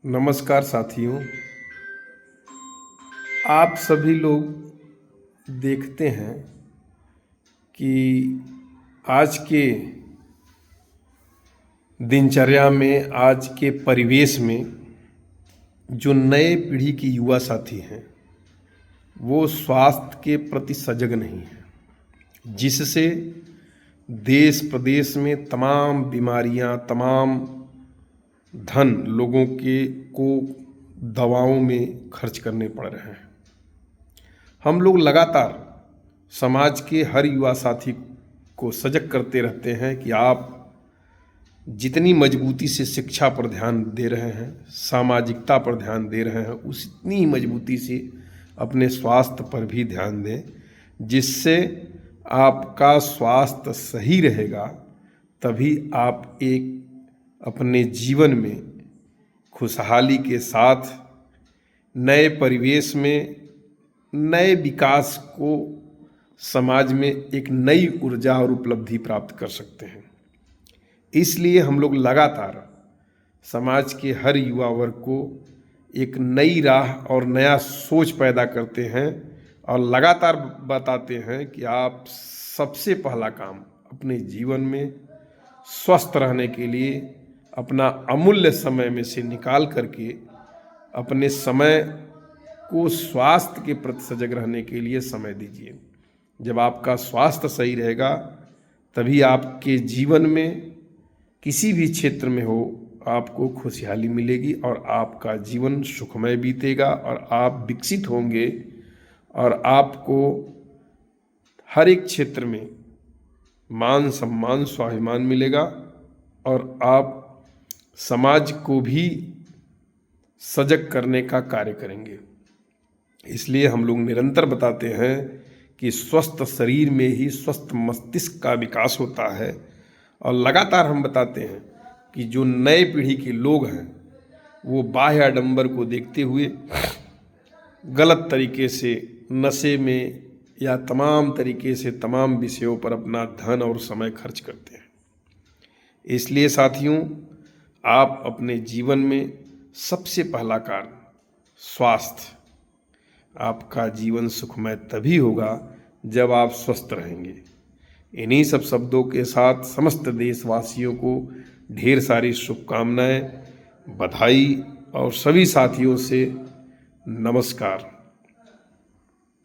नमस्कार साथियों। आप सभी लोग देखते हैं कि आज के दिनचर्या में, आज के परिवेश में जो नए पीढ़ी की युवा साथी हैं वो स्वास्थ्य के प्रति सजग नहीं है, जिससे देश प्रदेश में तमाम बीमारियां, तमाम धन लोगों के को दवाओं में खर्च करने पड़ रहे हैं। हम लोग लगातार समाज के हर युवा साथी को सजग करते रहते हैं कि आप जितनी मजबूती से शिक्षा पर ध्यान दे रहे हैं, सामाजिकता पर ध्यान दे रहे हैं, उतनी अपनी से अपने स्वास्थ्य पर भी ध्यान दें, जिससे आपका स्वास्थ्य सही रहेगा। तभी आप एक अपने जीवन में खुशहाली के साथ नए परिवेश में, नए विकास को, समाज में एक नई ऊर्जा और उपलब्धि प्राप्त कर सकते हैं। इसलिए हम लोग लगातार समाज के हर युवा वर्ग को एक नई राह और नया सोच पैदा करते हैं और लगातार बताते हैं कि आप सबसे पहला काम अपने जीवन में स्वस्थ रहने के लिए अपना अमूल्य समय में से निकाल करके अपने समय को स्वास्थ्य के प्रति सजग रहने के लिए समय दीजिए। जब आपका स्वास्थ्य सही रहेगा तभी आपके जीवन में किसी भी क्षेत्र में हो आपको खुशहाली मिलेगी और आपका जीवन सुखमय बीतेगा और आप विकसित होंगे और आपको हर एक क्षेत्र में मान सम्मान, स्वाभिमान मिलेगा और आप समाज को भी सजग करने का कार्य करेंगे। इसलिए हम लोग निरंतर बताते हैं कि स्वस्थ शरीर में ही स्वस्थ मस्तिष्क का विकास होता है और लगातार हम बताते हैं कि जो नए पीढ़ी के लोग हैं वो बाह्य आडंबर को देखते हुए गलत तरीके से नशे में या तमाम तरीके से तमाम विषयों पर अपना धन और समय खर्च करते हैं। इसलिए साथियों, आप अपने जीवन में सबसे पहला कार्य स्वास्थ्य। आपका जीवन सुखमय तभी होगा जब आप स्वस्थ रहेंगे। इन्हीं सब शब्दों के साथ समस्त देशवासियों को ढेर सारी शुभकामनाएं, बधाई और सभी साथियों से नमस्कार।